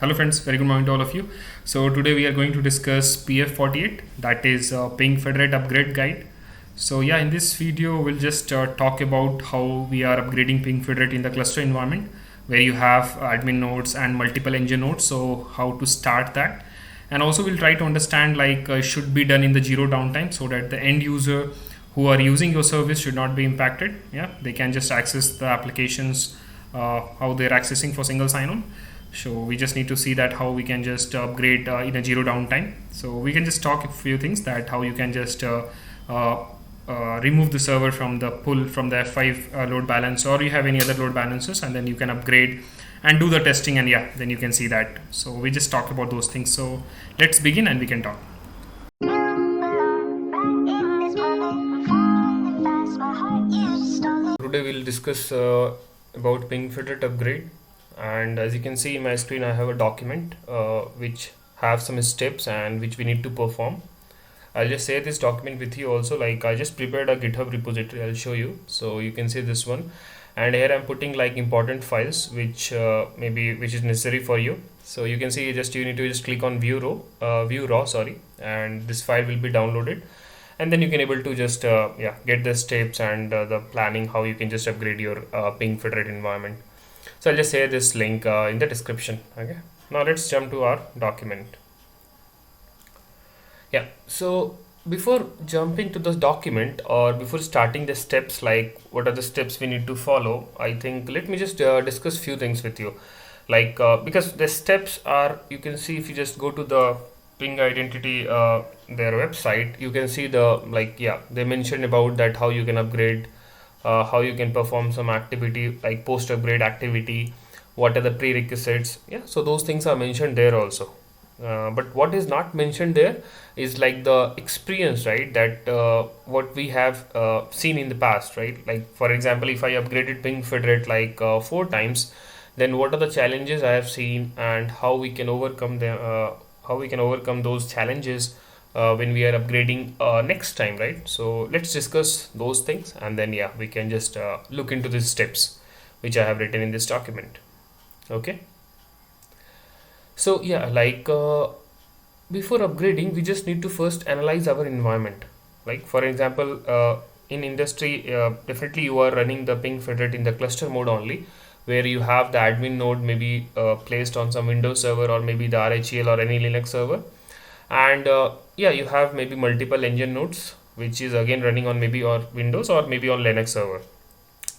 Hello friends, very good morning to all of you. So today we are going to discuss PF48, that is PingFederate upgrade guide. So yeah, in this video we'll just talk about how we are upgrading PingFederate in the cluster environment where you have admin nodes and multiple engine nodes. So how to start that, and also we'll try to understand should be done in the zero downtime so that the end user who are using your service should not be impacted. Yeah, they can just access the applications how they're accessing for single sign-on. So we just need to see that how we can just upgrade in a zero downtime. So we can just talk a few things that how you can just uh, remove the server from the pull from the F5 load balance, or you have any other load balancers, and then you can upgrade and do the testing, and yeah, then you can see that. So we just talked about those things. So let's begin and we can talk. Today we'll discuss about PingFederate upgrade, and as you can see in my screen I have a document which have some steps and which we need to perform. I'll just share this document with you also. Like, I just prepared a GitHub repository, I'll show you. So you can see this one, and here I'm putting like important files which which is necessary for you. So you can see you need to just click on view raw, sorry, and this file will be downloaded, and then you can able to just get the steps and the planning how you can just upgrade your PingFederate environment. So I'll just share this link in the description. Okay, now let's jump to our document. Yeah, so before jumping to this document, or before starting the steps, like what are the steps we need to follow, I think let me just discuss few things with you. Because the steps are, you can see if you just go to the Ping Identity their website, you can see they mentioned about that how you can upgrade, how you can perform some activity like post upgrade activity, what are the prerequisites. Yeah, so those things are mentioned there also. But what is not mentioned there is like the experience, right? That what we have seen in the past, right? Like, for example, if I upgraded PingFederate like 4 times, then what are the challenges I have seen and how we can overcome them, how we can overcome those challenges when we are upgrading next time, right? So let's discuss those things, and then yeah, we can just look into these steps which I have written in this document. Okay. So yeah, before upgrading, we just need to first analyze our environment. Like, for example, in industry, definitely you are running the PingFederate in the cluster mode only, where you have the admin node maybe placed on some Windows server, or maybe the RHEL or any Linux server, and yeah, you have maybe multiple engine nodes which is again running on maybe or Windows or maybe on Linux server.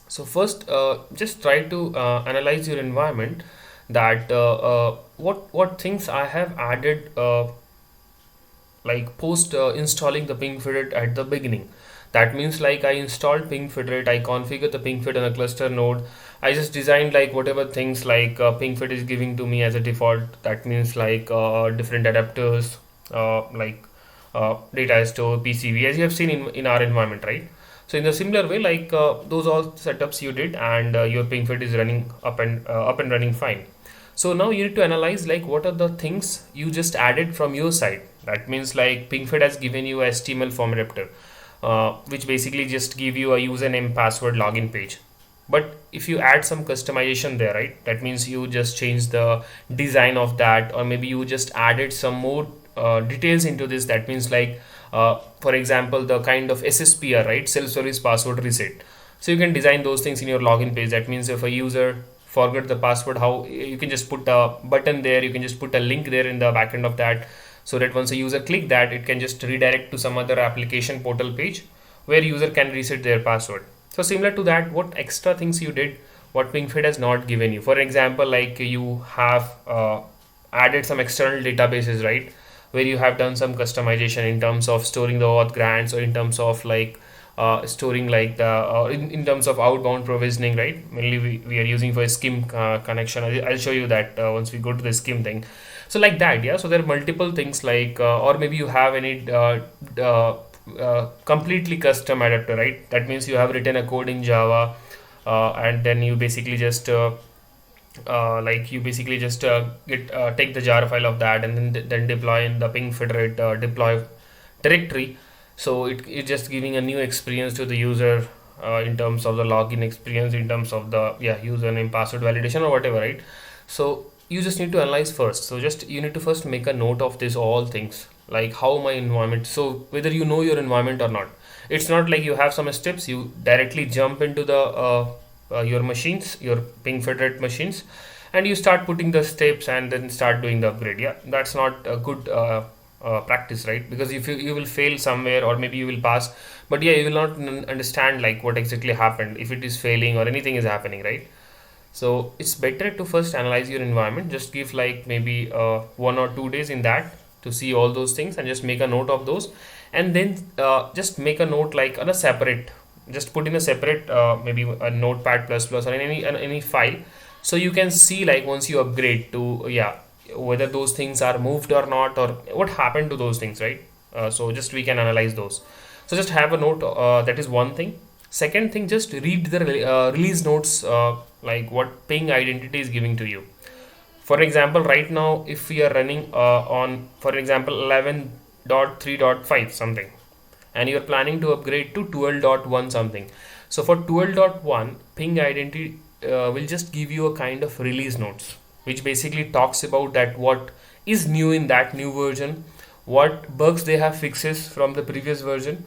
So first, just try to analyze your environment, that what things I have added like post installing the PingFederate at the beginning. That means like I installed PingFederate, I configured the PingFederate on a cluster node. I just designed like whatever things like PingFederate is giving to me as a default. That means like different adapters, data store, PCB, as you have seen in our environment, right? So in the similar way, like those all setups you did, and your PingFederate is running up and running fine. So now you need to analyze like what are the things you just added from your side. That means like PingFed has given you a HTML form adapter, which basically just give you a username, password, login page. But if you add some customization there, right, that means you just change the design of that, or maybe you just added some more details into this. That means like, for example, the kind of SSPR, right, self-service password reset. So you can design those things in your login page. That means if a user forget the password, how you can just put a button there, you can just put a link there in the backend of that, so that once a user click that, it can just redirect to some other application portal page where user can reset their password. So similar to that, what extra things you did, what PingFed has not given you. For example, like you have added some external databases, right, where you have done some customization in terms of storing the auth grants, or in terms of like storing like the in terms of outbound provisioning, right? Mainly we are using for a skim connection. I'll show you that once we go to the skim thing. So like that, yeah. So there are multiple things like or maybe you have any completely custom adapter, right? That means you have written a code in Java, and then you basically just take the jar file of that, and then deploy in the PingFederate deploy directory. So it's just giving a new experience to the user in terms of the login experience, in terms of the username, password validation, or whatever, right? So you just need to analyze first. So just you need to first make a note of this all things, like how my environment, so whether you know your environment or not. It's not like you have some steps, you directly jump into the your machines, your PingFederate machines, and you start putting the steps and then start doing the upgrade. Yeah, that's not a good practice, right? Because if you will fail somewhere, or maybe you will pass, but yeah, you will not understand like what exactly happened, if it is failing or anything is happening, right? So it's better to first analyze your environment. Just give like maybe 1 or 2 days in that to see all those things, and just make a note of those, and then just make a note like on a separate, just put in a separate maybe a notepad plus plus or any file, so you can see like once you upgrade to, yeah, whether those things are moved or not, or what happened to those things, right? So just we can analyze those. So just have a note, that is one thing. Second thing, just read the release notes, like what ping identity is giving to you. For example, right now, if we are running on, for example, 11.3.5 something, and you are planning to upgrade to 12.1 something. So for 12.1, ping identity will just give you a kind of release notes, which basically talks about that what is new in that new version, what bugs they have fixes from the previous version.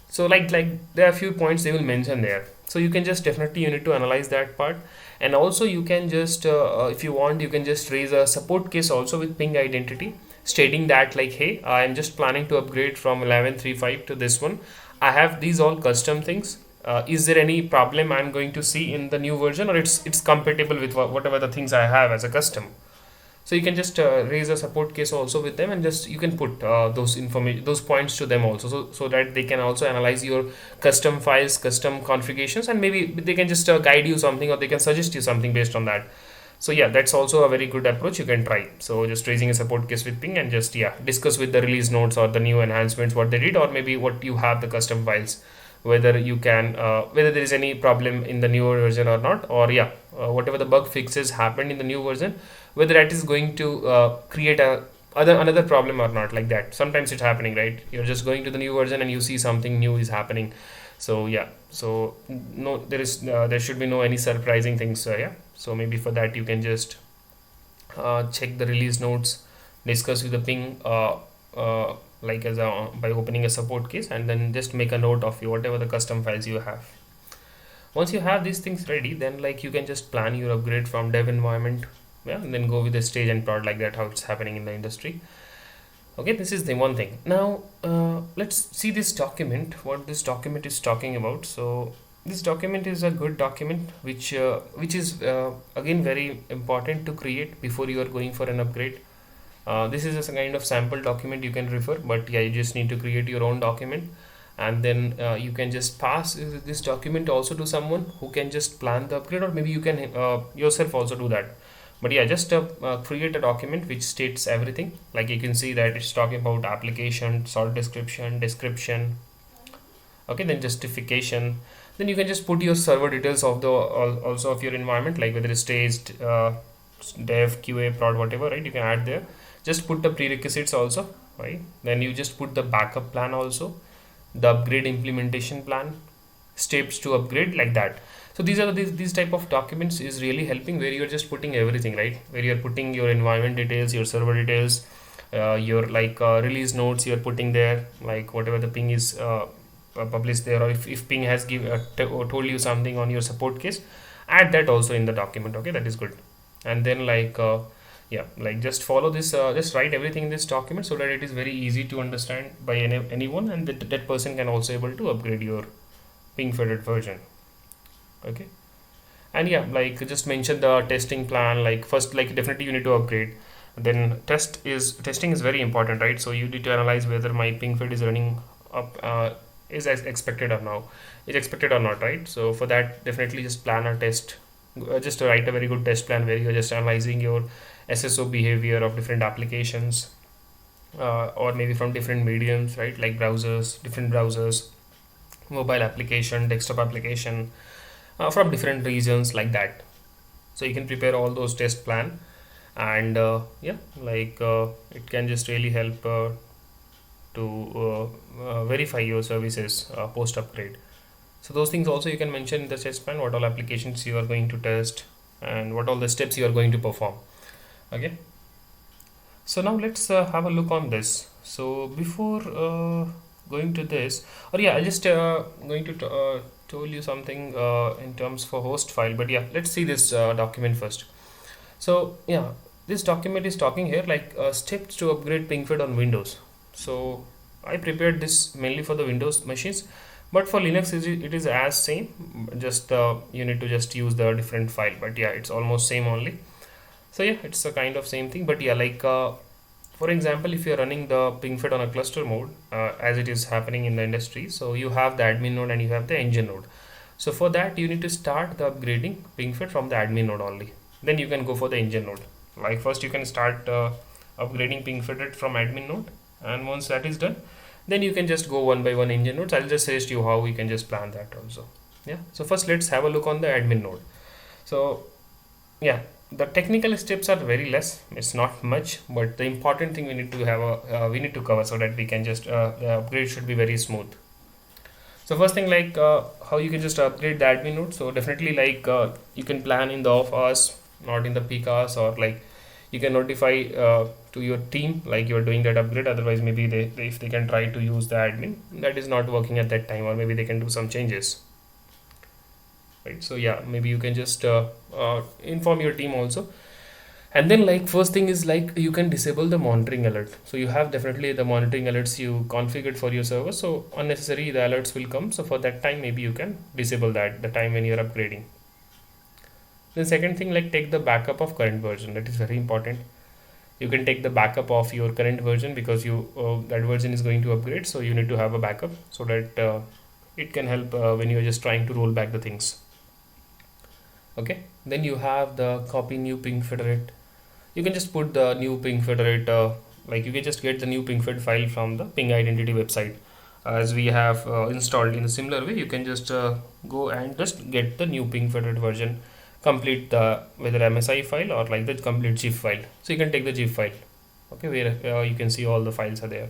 So like there are a few points they will mention there, so you can just definitely, you need to analyze that part. And also you can just if you want, you can just raise a support case also with ping identity, stating that like, hey, I am just planning to upgrade from 11.3.5 to this one. I have these all custom things. Is there any problem I'm going to see in the new version, or it's compatible with whatever the things I have as a custom? So you can just raise a support case also with them, and just you can put those information, those points to them also, so that they can also analyze your custom files, custom configurations, and maybe they can just guide you something, or they can suggest you something based on that. So yeah, that's also a very good approach you can try. So just raising a support case with ping, and just, yeah, discuss with the release notes or the new enhancements what they did, or maybe what you have the custom files, whether you can whether there is any problem in the newer version or not, or yeah, whatever the bug fixes happened in the new version, whether that is going to create a other another problem or not. Like that, sometimes it's happening, right? You're just going to the new version and you see something new is happening. So yeah, so no, there should be no any surprising things, yeah. So maybe for that you can just check the release notes, discuss with the ping, like as a, by opening a support case, and then just make a note of whatever the custom files you have. Once you have these things ready, then like you can just plan your upgrade from dev environment, yeah, and then go with the stage and prod, like that how it's happening in the industry. Okay, this is the one thing. Now let's see this document, what this document is talking about. So this document is a good document which is again very important to create before you are going for an upgrade. This is just a kind of sample document you can refer, but yeah, you just need to create your own document, and then you can just pass this document also to someone who can just plan the upgrade, or maybe you can yourself also do that. But yeah, just create a document which states everything. Like you can see that it's talking about application, sort description, okay, then justification. Then you can just put your server details of the also of your environment, like whether it's staged, dev, QA, prod, whatever, right? You can add there. Just put the prerequisites also, right? Then you just put the backup plan also, the upgrade implementation plan, steps to upgrade, like that. So these are these type of documents is really helping, where you're just putting everything, right? Where you're putting your environment details, your server details, your like release notes you're putting there, like whatever the ping is published there, or if ping has told you something on your support case, add that also in the document. Okay, that is good. And then like yeah, like just follow this, just write everything in this document, so that it is very easy to understand by anyone, and that person can also able to upgrade your PingFederate version. Okay. And yeah, like just mention the testing plan. Like first, like definitely you need to upgrade, then testing is very important, right? So you need to analyze whether my PingFed is running up, is as expected or now is expected or not, right? So for that, definitely just plan a test, just write a very good test plan, where you're just analyzing your SSO behavior of different applications, or maybe from different mediums, right? Like different browsers, mobile application, desktop application, from different regions, like that. So you can prepare all those test plan, and yeah, like it can just really help to verify your services post upgrade. So those things also you can mention in the test plan, what all applications you are going to test, and what all the steps you are going to perform. Okay, so now let's have a look on this. So before going to this, or yeah, I just going to told you something in terms for host file, but yeah, let's see this document first. So yeah, this document is talking here like steps to upgrade PingFed on Windows. So I prepared this mainly for the Windows machines, but for Linux it is as same. Just you need to just use the different file, but yeah, it's almost same only. So yeah, it's a kind of same thing, but yeah, like for example, if you're running the PingFed on a cluster mode, as it is happening in the industry, so you have the admin node and you have the engine node. So for that, you need to start the upgrading PingFed from the admin node only. Then you can go for the engine node. Like first, you can start upgrading PingFed from admin node, and once that is done, then you can just go one by one engine nodes. I'll just suggest you how we can just plan that also. Yeah. So first, let's have a look on the admin node. So yeah, the technical steps are very less. It's not much, but the important thing we need to have we need to cover so that we can just the upgrade should be very smooth. So first thing, like how you can just upgrade the admin node. So definitely like you can plan in the off hours, not in the peak hours, or like you can notify to your team like you're doing that upgrade. Otherwise, maybe they if they can try to use the admin that is not working at that time, or maybe they can do some changes. Right. So yeah, maybe you can just inform your team also. And then like first thing is like you can disable the monitoring alert. So you have definitely the monitoring alerts you configured for your server. So unnecessary the alerts will come. So for that time maybe you can disable that the time when you're upgrading. Then second thing, like take the backup of current version. That is very important. You can take the backup of your current version because you that version is going to upgrade. So you need to have a backup so that it can help when you're just trying to roll back the things. Okay. Then you have the copy new PingFederate. You can just put the new PingFederate, like you can just get the new PingFed file from the Ping Identity website. As we have installed in a similar way, you can just go and just get the new PingFederate version, complete the whether MSI file or like the complete GIF file. So you can take the GIF file, okay, where you can see all the files are there.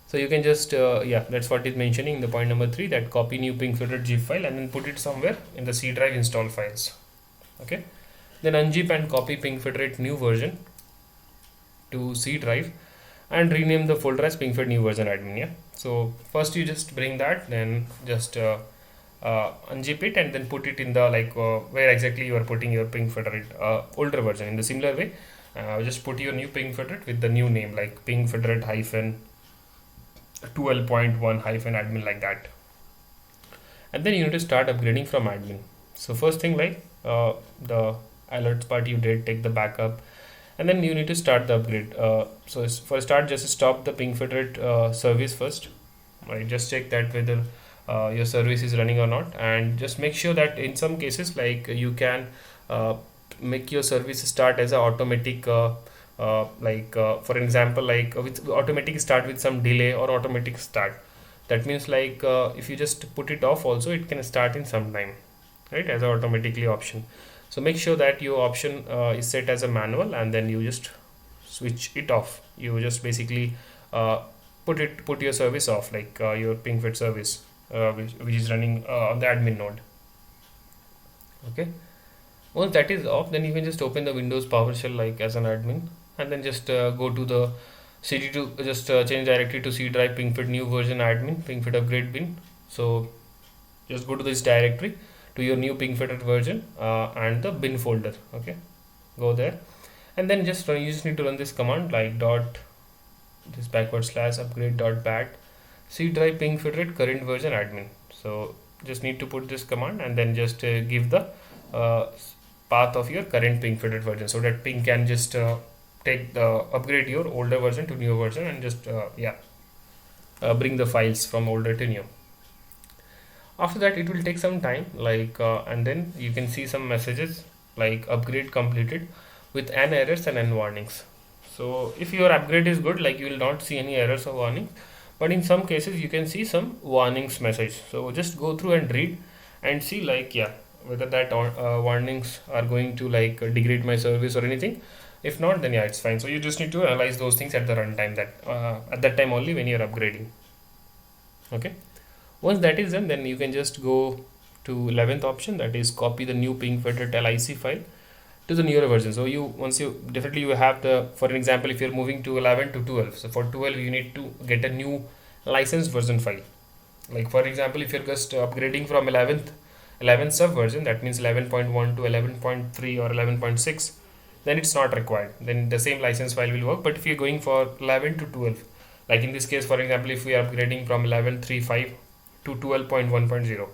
So you can just yeah, that's what it's mentioning in the point number 3, that copy new PingFederate GIF file and then put it somewhere in the C drive install files. Okay. Then unzip and copy PingFederate new version to C drive and rename the folder as PingFed new version admin. Yeah. So first you just bring that, then just unzip it and then put it in the like where exactly you are putting your PingFederate older version. In the similar way, just put your new PingFederate with the new name like PingFederate hyphen 12.1 hyphen admin like that. And then you need to start upgrading from admin. So first thing, like the alerts part you did, take the backup, and then you need to start the upgrade. So for start, just stop the PingFederate service first. Right, just check that whether your service is running or not, and just make sure that in some cases like you can make your service start as a automatic for example, like with automatic start with some delay or automatic start. That means like if you just put it off also, it can start in some time, right, as a automatically option. So make sure that your option is set as a manual, and then you just switch it off. You just basically put your service off, like your PingFed service which is running on the admin node. Okay. Once that is off, then you can just open the Windows PowerShell like as an admin, and then just go to the cd to just change directory to C drive PingFed new version admin PingFed upgrade bin. So just go to this directory to your new PingFed version and the bin folder. Okay, go there, and then just you just need to run this command like dot this / upgrade dot bat C drive PingFederate current version admin. So just need to put this command and then just give the path of your current PingFederate version so that Ping can just take the upgrade your older version to new version and just bring the files from older to new. After that, it will take some time, like and then you can see some messages like upgrade completed with n errors and n warnings. So if your upgrade is good, like you will not see any errors or warnings, but in some cases you can see some warnings message. So just go through and read and see like whether that warnings are going to like degrade my service or anything. If not, then yeah, it's fine. So you just need to analyze those things at the runtime, that at that time only when you're upgrading. Okay. Once that is done, then you can just go to 11th option, that is copy the new PingFederate LIC file to the newer version. So you once you definitely you have the, for an example, if you're moving to 11 to 12, so for 12 you need to get a new license version file. Like for example, if you're just upgrading from 11th sub version, that means 11.1 to 11.3 or 11.6, then it's not required. Then the same license file will work. But if you're going for 11 to 12, like in this case, for example, if we are upgrading from 11.3.5 to 12.1.0,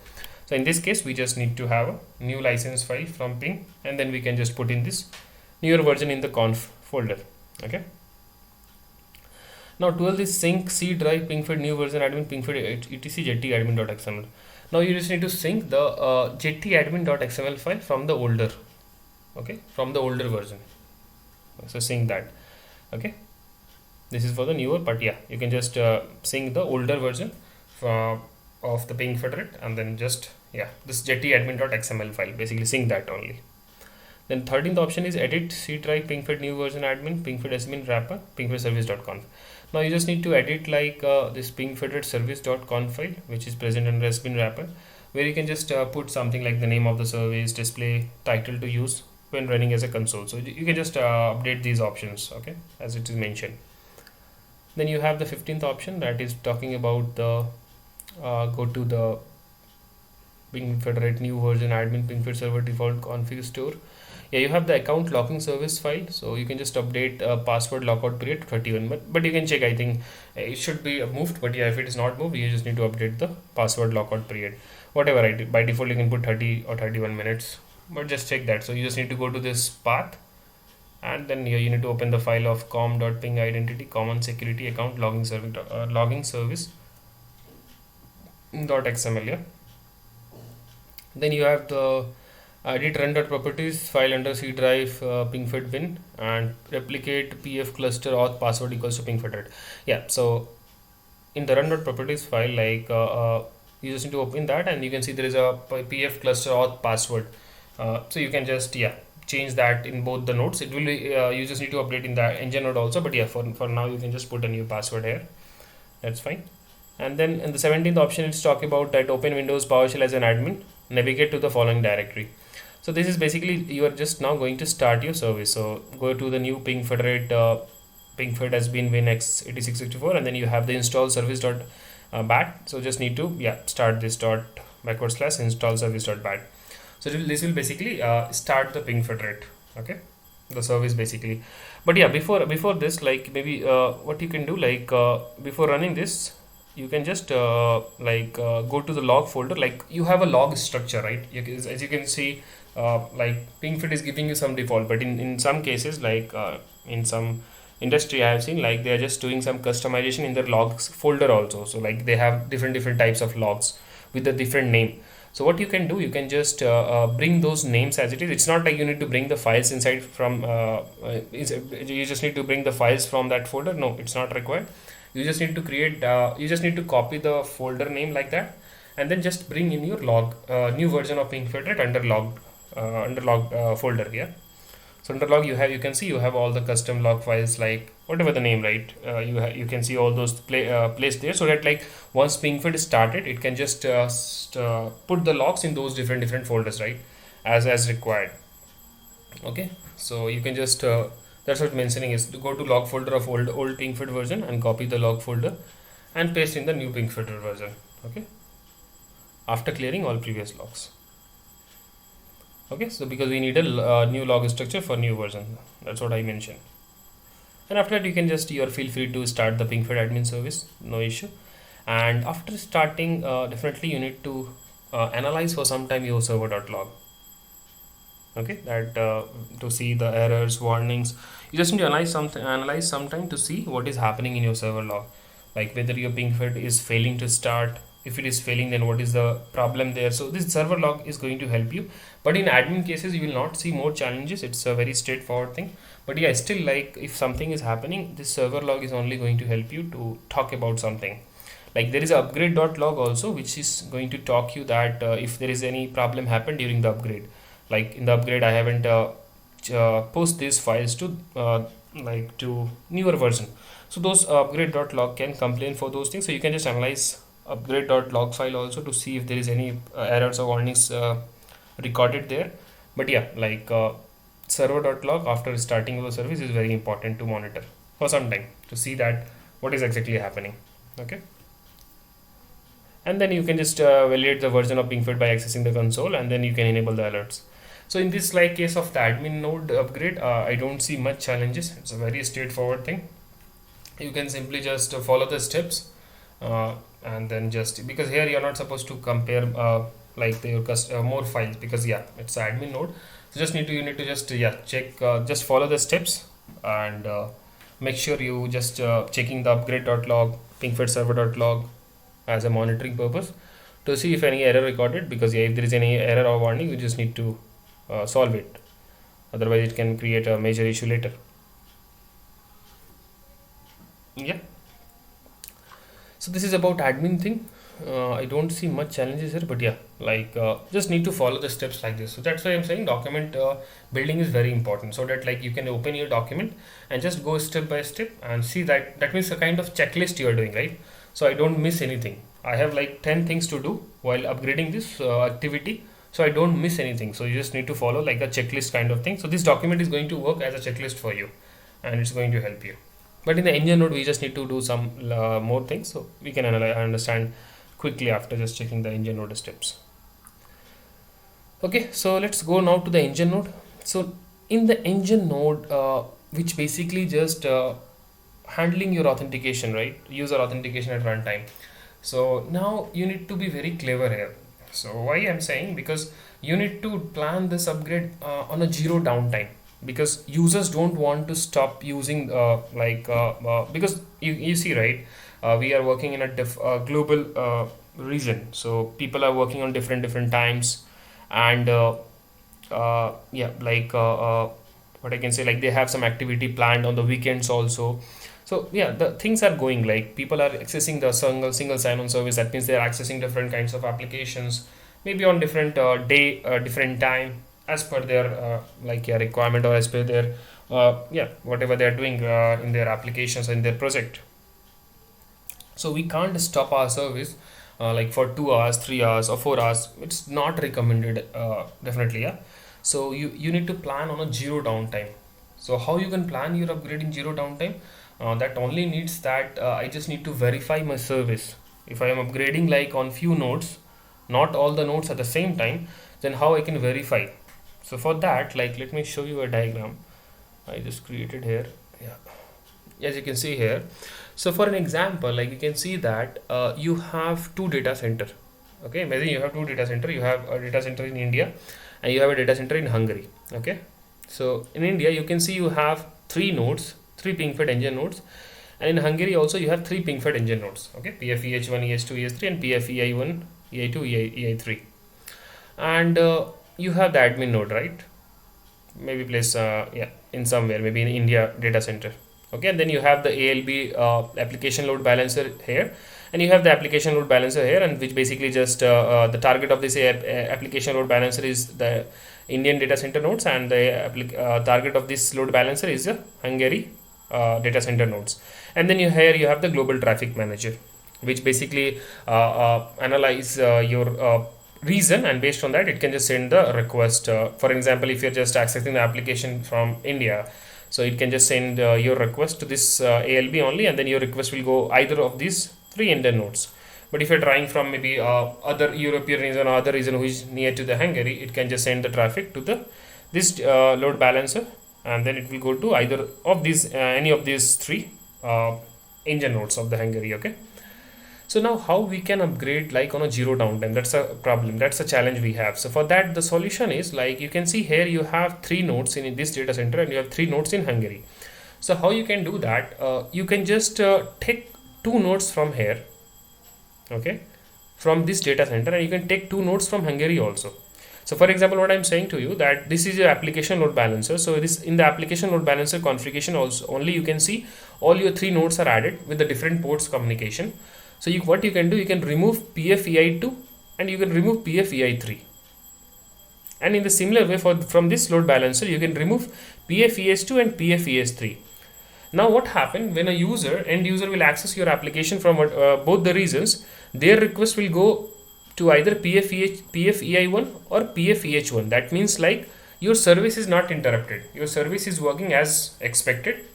so in this case, we just need to have a new license file from ping, and then we can just put in this newer version in the conf folder. Okay. Now 12 is sync C drive pingfed new version admin pingfed etc jetty admin.xml. Now you just need to sync the jetty admin.xml file from the older, okay, from the older version. So sync that. Okay, this is for the newer, but yeah, you can just sync the older version of the PingFederate, and then just this jetty admin.xml file, basically sync that only. Then 13th option is edit C drive pingfed new version admin pingfed admin wrapper pingfed service.conf. Now you just need to edit like this pingfederate service.conf file, which is present under admin wrapper, where you can just put something like the name of the service, display, title to use when running as a console. So you can just update these options, okay, as it is mentioned. Then you have the 15th option, that is talking about the go to the PingFederate new version admin pingfed server default config store. Yeah, you have the account locking service file, so you can just update password lockout period to 31, but you can check, I think it should be moved, but yeah, if it is not moved, you just need to update the password lockout period, whatever. I did by default you can put 30 or 31 minutes, but just check that. So you just need to go to this path, and then here you need to open the file of com.ping identity common security account logging service .xml. Yeah, then you have the edit run.properties file under C drive pingfed bin and replicate pf cluster auth password equals to pingfederate. Yeah, so in the run.properties file, like you just need to open that, and you can see there is a pf cluster auth password. So you can just change that in both the nodes. It will be you just need to update in the engine node also, but yeah, for now you can just put a new password here. That's fine. And then in the 17th option, it's talking about that open Windows PowerShell as an admin, navigate to the following directory. So this is basically you are just now going to start your service. So go to the new PingFederate pingfed has been win x8664, and then you have the install service dot bat. So just need to start this dot / install service dot bat. So this will basically start the PingFederate, okay, the service basically. But yeah, before this, like maybe what you can do, like before running this, you can just go to the log folder. Like you have a log structure, right? As you can see, like PingFed is giving you some default, but in some cases, like in some industry I have seen, like they are just doing some customization in their logs folder also. So like they have different types of logs with a different name. So what you can do, you can just bring those names as it is. It's not like you need to bring the files inside from you just need to bring the files from that folder. No, it's not required. You just need to create you just need to copy the folder name like that, and then just bring in your log new version of PingFederate under log folder here. So under log you can see you have all the custom log files, like whatever the name, right? You can see all those placed there, so that like once PingFed is started, it can just put the logs in those different folders, right, as required. Okay, so you can just that's what mentioning is, to go to log folder of old PingFed version and copy the log folder and paste in the new PingFed version. Okay, after clearing all previous logs. Okay, so because we need a new log structure for new version, that's what I mentioned. And after that, you can just feel free to start the PingFed admin service, no issue. And after starting, definitely you need to analyze for some time your server.log. Okay, that to see the errors, warnings. You just need to analyze sometime to see what is happening in your server log, like whether your PingFed is failing to start. If it is failing, then what is the problem there? So this server log is going to help you, but in admin cases you will not see more challenges. It's a very straightforward thing. But yeah, still, like if something is happening, this server log is only going to help you to talk about something. Like there is a upgrade.log also, which is going to talk you that if there is any problem happened during the upgrade. Like in the upgrade, I haven't post these files to like to newer version. So those upgrade.log can complain for those things. So you can just analyze upgrade.log file also to see if there is any errors or warnings recorded there. But yeah, like server.log after starting the service is very important to monitor for some time to see that what is exactly happening. Okay, and then you can just validate the version of PingFed by accessing the console, and then you can enable the alerts. So in this like case of the admin node upgrade, I don't see much challenges. It's a very straightforward thing. You can simply just follow the steps, and then just because here you're not supposed to compare like your more files, because yeah, it's admin node. So just you need to just check, just follow the steps, and make sure you just checking the upgrade.log, pingfed server.log as a monitoring purpose to see if any error recorded, because yeah, if there is any error or warning, you just need to solve it, otherwise it can create a major issue later. Yeah, so this is about admin thing. I don't see much challenges here, but yeah, like just need to follow the steps like this. So that's why I'm saying document building is very important, so that like you can open your document and just go step by step and see that means a kind of checklist you are doing, right? So I don't miss anything. I have like 10 things to do while upgrading this activity, so I don't miss anything. So you just need to follow like a checklist kind of thing. So this document is going to work as a checklist for you, and it's going to help you. But in the engine node, we just need to do some more things, so we can understand quickly after just checking the engine node steps. Okay, so let's go now to the engine node. So in the engine node, which basically just handling your authentication, right? User authentication at runtime. So now you need to be very clever here. So why I'm saying, because you need to plan this upgrade on a zero downtime, because users don't want to stop using because you see, right, we are working in a global region, so people are working on different times, and yeah, like what I can say, like they have some activity planned on the weekends also. So yeah, the things are going, like people are accessing the single sign-on service. That means they are accessing different kinds of applications, maybe on different day, different time, as per their requirement, or as per their whatever they are doing in their applications, in their project. So we can't stop our service like for 2 hours, 3 hours, or 4 hours. It's not recommended, definitely. Yeah, so you need to plan on a zero downtime. So how you can plan your upgrade in zero downtime? That only needs that I just need to verify my service. If I am upgrading like on few nodes, not all the nodes at the same time, then how I can verify? So for that, like, let me show you a diagram I just created here. Yeah, as you can see here. So for an example, like you can see that you have two data center. Okay, imagine you have two data center. You have a data center in India, and you have a data center in Hungary. Okay, so in India you can see you have three nodes, three PingFed engine nodes, and in Hungary also you have three PingFed engine nodes. Okay, PFEH1, EH2, EH3, and PFEI1, EI2, EI3, and you have the admin node, right? Maybe place in somewhere, maybe in India data center. Okay, and then you have the ALB application load balancer here, and you have the application load balancer here, and which basically just the target of this application load balancer is the Indian data center nodes, and the target of this load balancer is the Hungary data center nodes. And then here you have the global traffic manager, which basically analyze your reason, and based on that it can just send the request. For example, if you're just accessing the application from India, so it can just send your request to this ALB only, and then your request will go either of these three Indian nodes. But if you're trying from maybe other European region or other region who is near to the Hungary, it can just send the traffic to the this load balancer, and then it will go to either of these any of these three engine nodes of the Hungary. Okay, so now how we can upgrade like on a zero downtime? That's a problem, that's a challenge we have. So for that, the solution is, like you can see here, you have three nodes in this data center and you have three nodes in Hungary. So how you can do that? You can just take two nodes from here, okay, from this data center, and you can take two nodes from Hungary also. So for example, what I'm saying to you, that this is your application load balancer. So this, in the application load balancer configuration also, only you can see all your three nodes are added with the different ports communication. So what you can do, you can remove PFEI2 and you can remove PFEI3. And in the similar way, from this load balancer, you can remove PFES2 and PFES3. Now what happened when a end user will access your application from both the regions, their request will go to either PFEI1 or PFEH1. That means like your service is not interrupted. Your service is working as expected.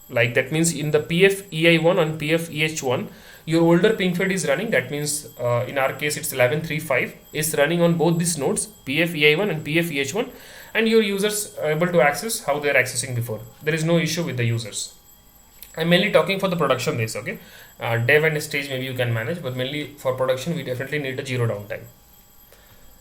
Like that means in the PFEI1 and PFEH1, your older PingFed is running. That means in our case it's 11.3.5 is running on both these nodes, PFEI1 and PFEH1, and your users are able to access how they are accessing before. There is no issue with the users. I'm mainly talking for the production base, okay? Dev and stage maybe you can manage, but mainly for production we definitely need a zero downtime.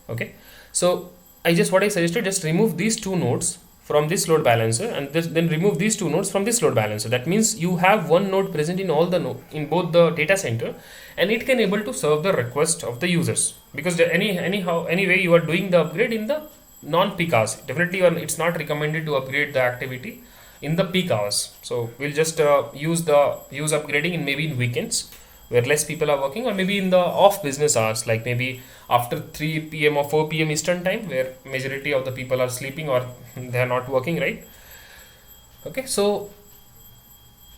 Okay, so what I suggested, just remove these two nodes from this load balancer, and then remove these two nodes from this load balancer. That means you have one node present in all the in both the data center, and it can able to serve the request of the users, because anyway you are doing the upgrade in the non-peak hours. Definitely it's not recommended to upgrade the activity in the peak hours. So we'll just use upgrading in maybe in weekends where less people are working, or maybe in the off business hours, like maybe after 3 p.m. or 4 p.m. Eastern time, where majority of the people are sleeping or they are not working, right? Okay, so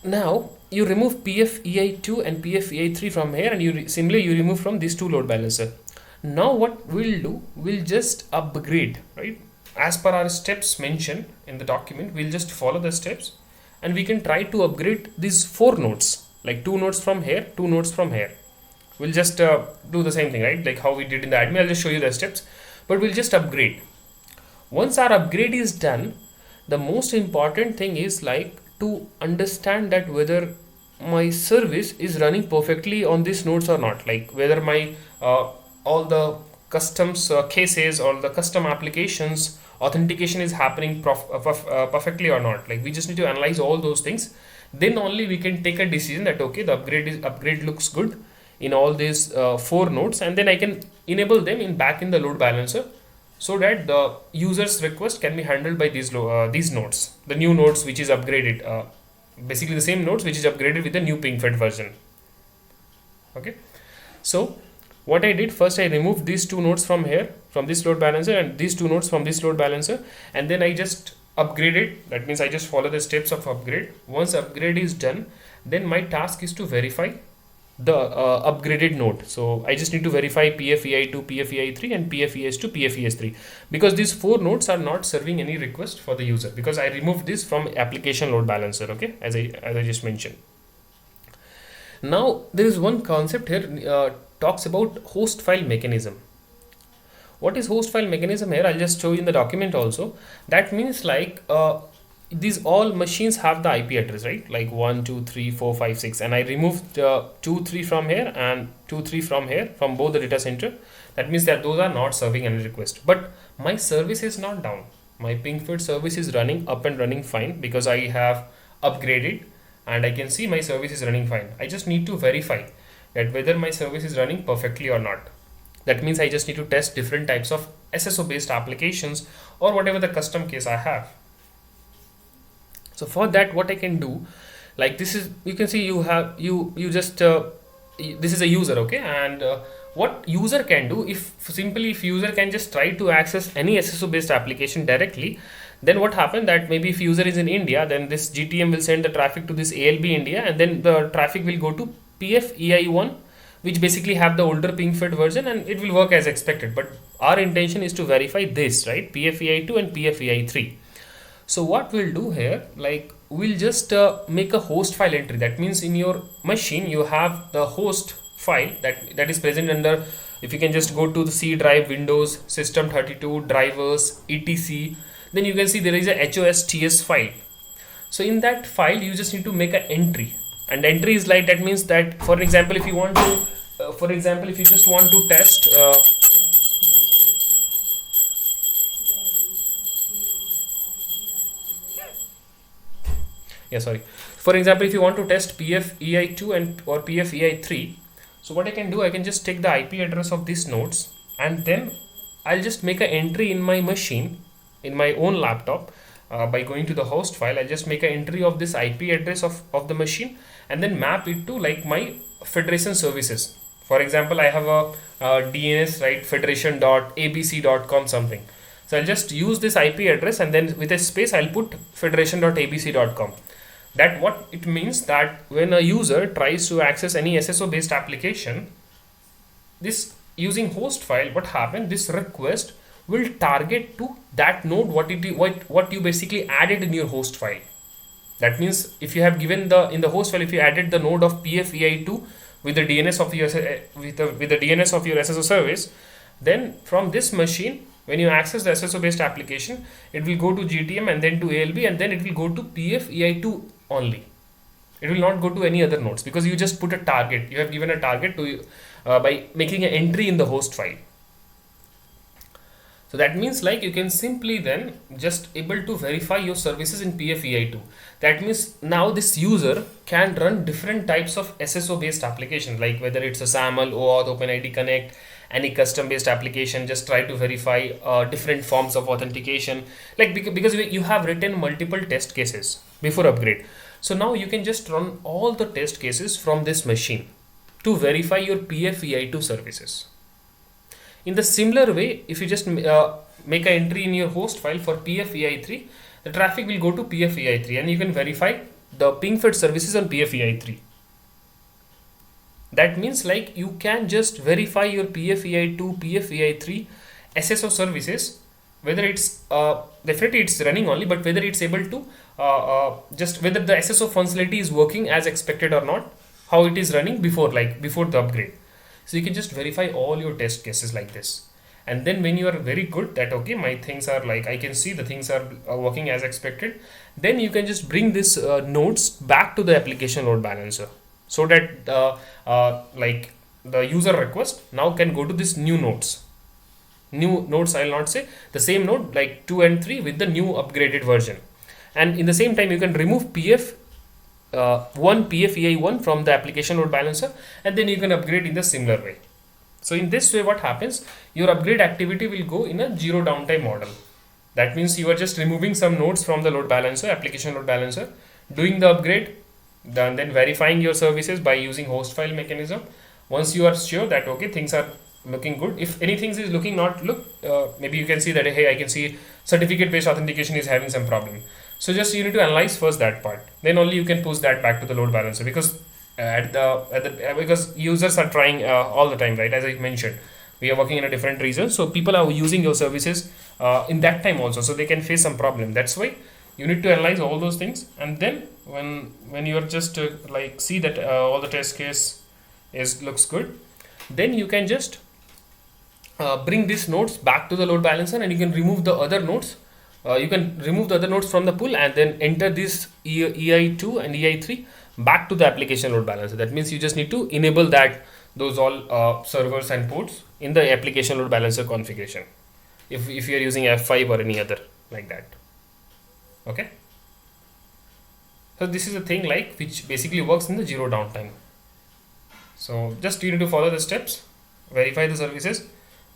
now you remove PFEI2 and PFEI3 from here, and you remove from these two load balancer. Now what we'll do, we'll just upgrade, right? As per our steps mentioned in the document, we'll just follow the steps, and we can try to upgrade these 4 nodes, like 2 nodes from here, 2 nodes from here. We'll just do the same thing, right? Like how we did in the admin. I'll just show you the steps, but we'll just upgrade. Once our upgrade is done, the most important thing is like to understand that whether my service is running perfectly on these nodes or not, like whether my all the customs cases or the custom applications authentication is happening perfectly or not. Like we just need to analyze all those things, then only we can take a decision that okay, the upgrade looks good in all these 4 nodes, and then I can enable them back in the load balancer, so that the user's request can be handled by these nodes, the new nodes which is upgraded, basically the same nodes which is upgraded with the new PingFed version. Okay, so what I did, first I removed these 2 nodes from here, from this load balancer, and these 2 nodes from this load balancer, and then I just upgraded. That means I just follow the steps of upgrade. Once upgrade is done, then my task is to verify the upgraded node. So I just need to verify PFEI2, PFEI3 and PFES2, PFES3, because these 4 nodes are not serving any request for the user, because I removed this from application load balancer, okay, as I just mentioned. Now there is one concept here, talks about host file mechanism. What is host file mechanism here? I'll just show you in the document also. That means like these all machines have the IP address, right? Like 1, 2, 3, 4, 5, 6, and I removed 2, 3 from here and 2, 3 from here, from both the data center. That means that those are not serving any request, but my service is not down. My PingFed service is running up and running fine, because I have upgraded and I can see my service is running fine. I just need to verify that whether my service is running perfectly or not. That means I just need to test different types of SSO based applications or whatever the custom case I have. So for that, what I can do, like this is, you can see you have you just this is a user, okay, and what user can do, if user can just try to access any SSO based application directly, then what happened that maybe if user is in India, then this GTM will send the traffic to this ALB India, and then the traffic will go to PFEI1, which basically have the older PingFed version, and it will work as expected. But our intention is to verify this, right? PFEI2 and PFEI3. So what we'll do here, like we'll just make a host file entry. That means in your machine you have the host file that is present under, if you can just go to the C drive, Windows, System 32, drivers, etc, then you can see there is a HOSTS file. So in that file you just need to make an entry, and entry is like, that means that, for example, if you want to if you just want to test for example, if you want to test PFEI2 and or PFEI3, so what I can do, I can just take the IP address of these nodes, and then I'll just make an entry in my machine, in my own laptop, by going to the host file. I'll just make an entry of this IP address of the machine, and then map it to like my federation services. For example, I have a DNS, right, federation.abc.com something. So I'll just use this IP address, and then with a space I'll put federation.abc.com. That what it means, that when a user tries to access any SSO based application, this using host file, what happened, this request will target to that node what you basically added in your host file. That means if you have given the in the host file, if you added the node of pfei2 with the DNS of your with the DNS of your SSO service, then from this machine, when you access the SSO based application, it will go to GTM and then to ALB, and then it will go to pfei2 only. It will not go to any other nodes because you just put a target. You have given a target to by making an entry in the host file. So that means like you can simply then just able to verify your services in pfei2. That means now this user can run different types of SSO based application, like whether it's a SAML, OAuth, OpenID Connect, any custom based application, just try to verify different forms of authentication, like because you have written multiple test cases before upgrade. So now you can just run all the test cases from this machine to verify your pfei2 services. In the similar way, if you just make an entry in your host file for pfei3, the traffic will go to pfei3 and you can verify the PingFed services on pfei3. That means like you can just verify your pfei2, pfei3 SSO services, whether it's definitely it's running only, but whether it's able to just whether the SSO functionality is working as expected or not, how it is running before the upgrade. So you can just verify all your test cases like this. And then when you are very good that okay, my things are like, I can see the things are working as expected, then you can just bring this nodes back to the application load balancer, so that like the user request now can go to this new nodes. New nodes, I'll not say the same node like 2 and 3 with the new upgraded version. And in the same time you can remove pfei1 from the application load balancer, and then you can upgrade in the similar way. So in this way what happens, your upgrade activity will go in a zero downtime model. That means you are just removing some nodes from the load balancer, application load balancer, doing the upgrade, then verifying your services by using host file mechanism. Once you are sure that okay, things are looking good, if anything is looking not maybe you can see that hey, I can see certificate based authentication is having some problem. So just you need to analyze first that part, then only you can push that back to the load balancer, because because users are trying all the time, right? As I mentioned, we are working in a different region, so people are using your services in that time also, so they can face some problem. That's why you need to analyze all those things, and then when you are just like see that all the test case looks good, then you can just bring these nodes back to the load balancer, and you can remove the other nodes. You can remove the other nodes from the pool and then enter this EI2 and EI3 back to the application load balancer. That means you just need to enable that those all servers and ports in the application load balancer configuration if you are using F5 or any other like that. Okay, so this is a thing like which basically works in the zero downtime. So just you need to follow the steps, verify the services,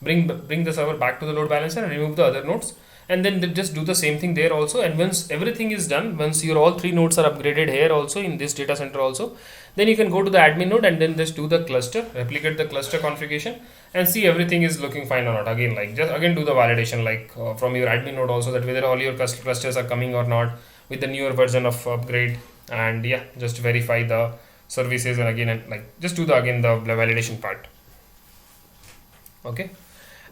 bring the server back to the load balancer and remove the other nodes, and then just do the same thing there also. And once everything is done, once your all 3 nodes are upgraded here also in this data center also, then you can go to the admin node and then just do the cluster, replicate the cluster configuration and see everything is looking fine or not. Again, like just again do the validation like from your admin node also, that whether all your clusters are coming or not with the newer version of upgrade. And yeah, just verify the services, and again and like just do the validation part. Okay.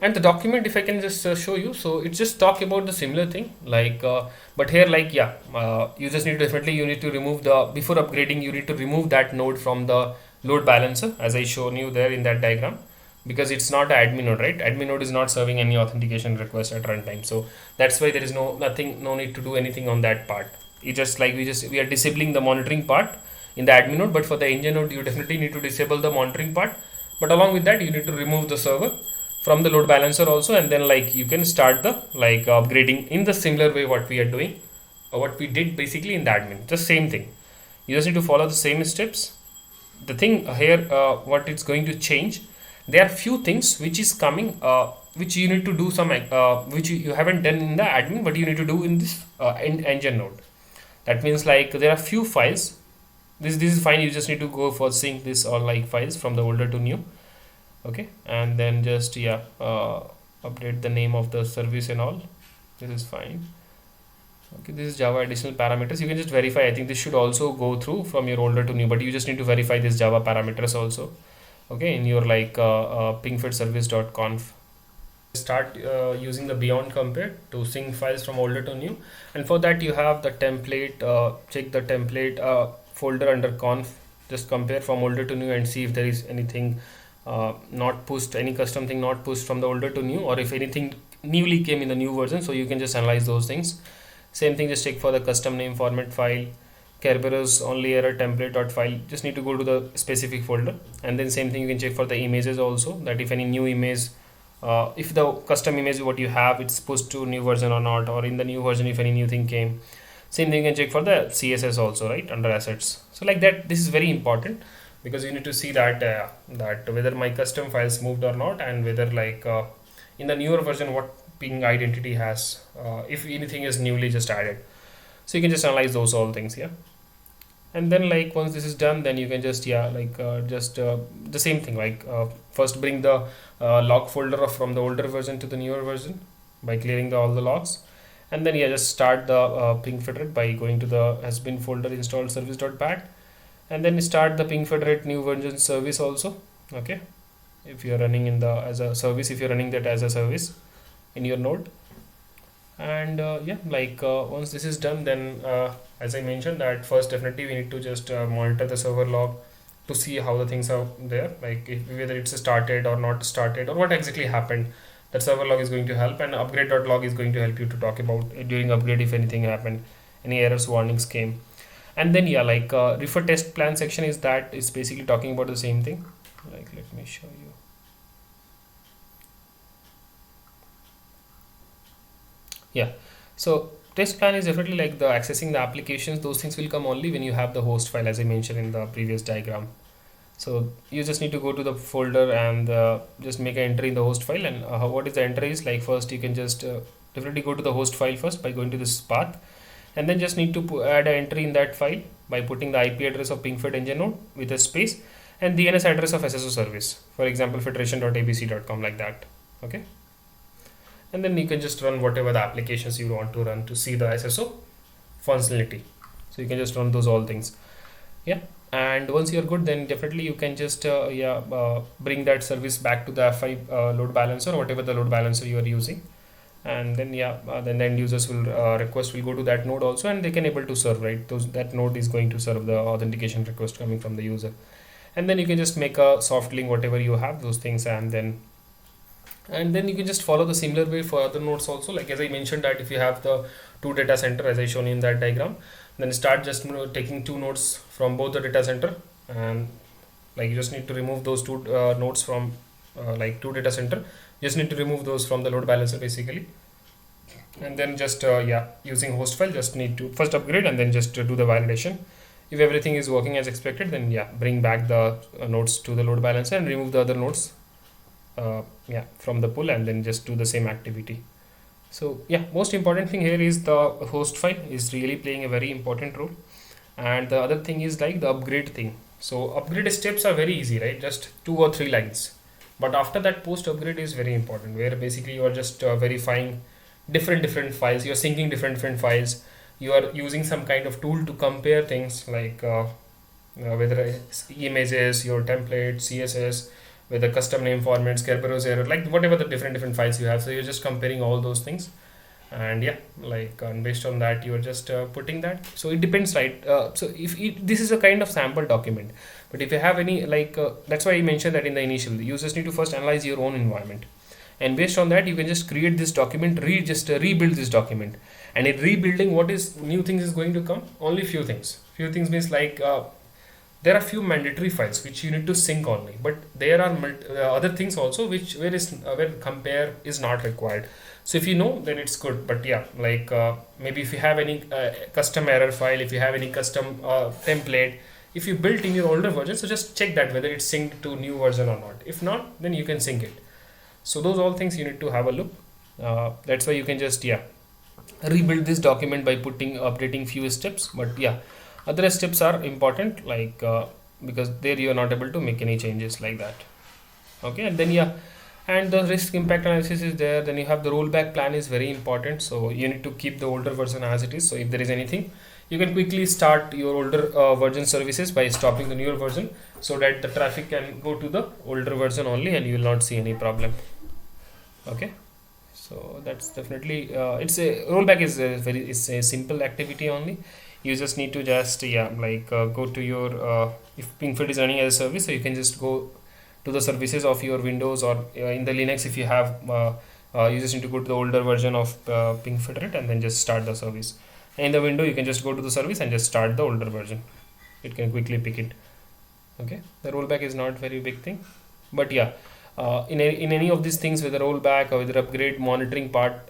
And the document, if I can just show you, so it's just talk about the similar thing like but here like yeah, you just need to you need to remove the, before upgrading you need to remove that node from the load balancer as I shown you there in that diagram, because it's not an admin node, right? Admin node is not serving any authentication request at runtime, so that's why there is no need to do anything on that part. You just like we are disabling the monitoring part in the admin node, but for the engine node you definitely need to disable the monitoring part, but along with that you need to remove the server from the load balancer also, and then like you can start the upgrading in the similar way what we are doing or what we did basically in the admin. Just same thing, you just need to follow the same steps. The thing here what it's going to change, there are few things which is coming which you need to do some which you haven't done in the admin, but you need to do in this engine node. That means like there are few files, this is fine, you just need to go for sync this all like files from the older to new. Okay, and then just yeah update the name of the service and all, this is fine. Okay, this is Java additional parameters, you can just verify. I think this should also go through from your older to new, but you just need to verify this Java parameters also. Okay, in your like pingfedservice.conf. start using the beyond compare to sync files from older to new, and for that you have the template. Check the template folder under conf, just compare from older to new and see if there is anything not pushed, any custom thing not pushed from the older to new, or if anything newly came in the new version, so you can just analyze those things. Same thing, just check for the custom name format file, Kerberos only error template.file, just need to go to the specific folder. And then same thing, you can check for the images also, that if any new image, if the custom image what you have it's pushed to new version or not, or in the new version if any new thing came. Same thing, you can check for the CSS also, right, under assets. So like that, this is very important, because you need to see that that whether my custom files moved or not, and whether like in the newer version what ping identity has, if anything is newly just added. So you can just analyze those all things, yeah. And then like once this is done, then you can just the same thing, like first bring the log folder from the older version to the newer version by clearing all the logs. And then just start the PingFederate by going to the has been folder installed service.bat, and then start the PingFederate new version service also. Okay, if you're running in the as a service, if you're running that as a service in your node. And once this is done, then as I mentioned that first definitely we need to just monitor the server log to see how the things are there, like whether it's started or not started, or what exactly happened. That server log is going to help, and upgrade.log is going to help you to talk about during upgrade if anything happened, any errors warnings came. And then refer test plan section is basically talking about the same thing. Like let me show you. Yeah, so test plan is definitely like the accessing the applications. Those things will come only when you have the host file, as I mentioned in the previous diagram. So you just need to go to the folder and just make an entry in the host file. And what is the entry is like, first you can just definitely go to the host file first by going to this path, and then just need to add an entry in that file by putting the IP address of PingFed engine node with a space and DNS address of SSO service, for example federation.abc.com, like that. Okay, and then you can just run whatever the applications you want to run to see the SSO functionality. So you can just run those all things. Yeah, and once you're good, then definitely you can just bring that service back to the F5 load balancer, or whatever the load balancer you are using. And then then the end users will request will go to that node also, and they can able to serve, right, that node is going to serve the authentication request coming from the user. And then you can just make a soft link, whatever you have those things, and then you can just follow the similar way for other nodes also. Like as I mentioned that if you have the two data center as I shown in that diagram, then start just taking two nodes from both the data center, and like you just need to remove those two nodes from like two data center. You just need to remove those from the load balancer basically, and then just using host file just need to first upgrade and then just do the validation. If everything is working as expected, then bring back the nodes to the load balancer and remove the other nodes from the pool, and then just do the same activity. So most important thing here is the host file is really playing a very important role. And the other thing is like the upgrade thing. So upgrade steps are very easy, right, just 2 or 3 lines. But after that, post upgrade is very important, where basically you are just verifying different files, you're syncing different files, you are using some kind of tool to compare things, like whether it's images, your template, CSS, with the custom name formats, Kerberos error, like whatever the different files you have. So you're just comparing all those things, and and based on that you're just putting that. So it depends, right? So if this is a kind of sample document, but if you have any that's why I mentioned that in the initial, you just need to first analyze your own environment, and based on that you can just create this document, rebuild this document. And in rebuilding, what is new things is going to come? Only few things means like there are few mandatory files which you need to sync only, but there are other things also where compare is not required. So if you know, then it's good. But maybe if you have any custom error file, if you have any custom template, if you built in your older version, so just check that whether it's synced to new version or not. If not, then you can sync it. So those all things you need to have a look. That's why you can just rebuild this document by updating few steps. But other steps are important, like because there you are not able to make any changes like that. Okay, and then and the risk impact analysis is there. Then you have the rollback plan is very important, so you need to keep the older version as it is. So if there is anything, you can quickly start your older version services by stopping the newer version, so that the traffic can go to the older version only and you will not see any problem. Okay, so that's definitely it's a rollback is a very it's a simple activity only. You just need to just go to your if PingFed is running as a service, so you can just go to the services of your Windows, or in the Linux if you have you just need to go to the older version of PingFederate and then just start the service. And in the window you can just go to the service and just start the older version. It can quickly pick it. Okay, the rollback is not very big thing, but yeah, in any of these things, whether rollback or whether upgrade, monitoring part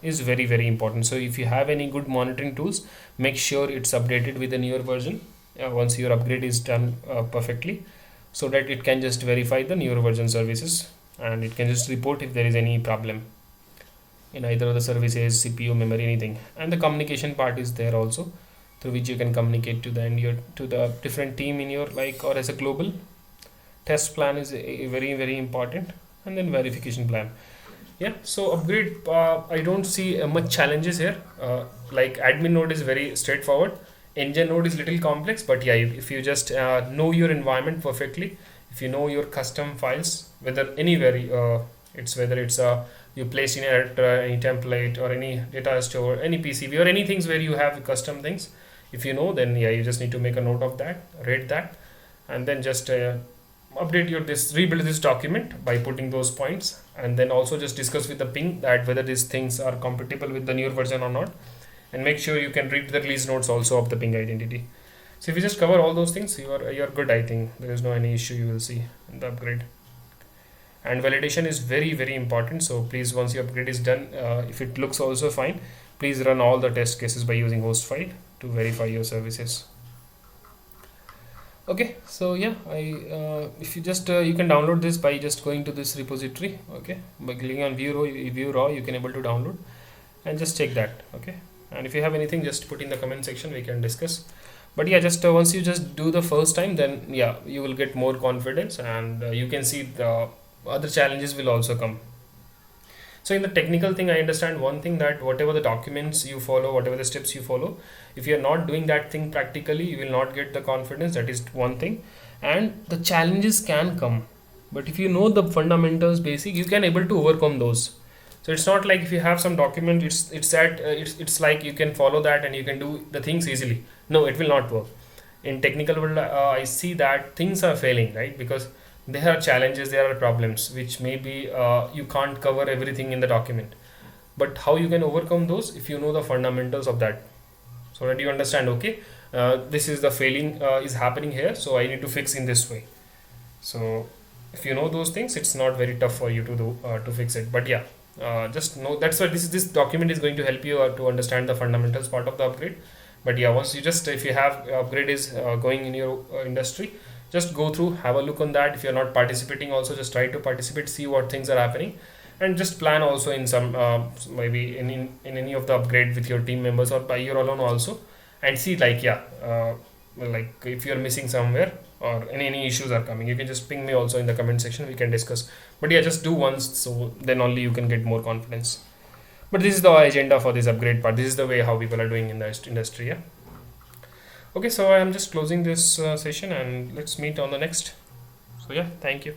is very very important. So if you have any good monitoring tools, make sure it's updated with the newer version once your upgrade is done perfectly, so that it can just verify the newer version services, and it can just report if there is any problem in either of the services, CPU, memory, anything. And the communication part is there also, through which you can communicate to the to the different team in your or as a global. Test plan is very very important, and then verification plan. Yeah, so upgrade, I don't see much challenges here. Like admin node is very straightforward, engine node is little complex, but yeah, if you just know your environment perfectly, if you know your custom files, whether anywhere whether it's you place in any template or any data store, any PCB or any things where you have custom things, if you know, then yeah, you just need to make a note of that, rate that, and then just update your rebuild this document by putting those points, and then also just discuss with the ping that whether these things are compatible with the newer version or not, and make sure you can read the release notes also of the ping identity. So if you just cover all those things, you're good. I think there is no any issue you will see in the upgrade. And validation is very very important, so please, once your upgrade is done, if it looks also fine, please run all the test cases by using host file to verify your services. Okay, so yeah, if you just you can download this by just going to this repository. Okay, by clicking on view raw you can able to download and just check that. Okay, and if you have anything, just put in the comment section, we can discuss. But yeah, just once you just do the first time, then yeah, you will get more confidence, and you can see the other challenges will also come. So in the technical thing, I understand one thing, that whatever the documents you follow, whatever the steps you follow, if you are not doing that thing practically, you will not get the confidence. That is one thing. And the challenges can come, but if you know the fundamentals basic, you can able to overcome those. So it's not like if you have some document, it's like you can follow that and you can do the things easily. No, it will not work. In technical world, I see that things are failing, right? Because there are challenges, there are problems which maybe you can't cover everything in the document, but how you can overcome those if you know the fundamentals of that, so that you understand, okay, this is the failing is happening here, so I need to fix in this way. So if you know those things, it's not very tough for you to do to fix it. But yeah, just know, that's why this document is going to help you to understand the fundamentals part of the upgrade. But yeah, once you just, if you have upgrade is going in your industry, just go through, have a look on that. If you're not participating also, just try to participate, see what things are happening, and just plan also in some maybe in any of the upgrade with your team members or by your alone also, and see like if you're missing somewhere or any issues are coming, you can just ping me also in the comment section, we can discuss. But yeah, just do once, so then only you can get more confidence. But this is the agenda for this upgrade part. This is the way how people are doing in the industry. Yeah. Okay, so I am just closing this session, and let's meet on the next. So yeah, thank you.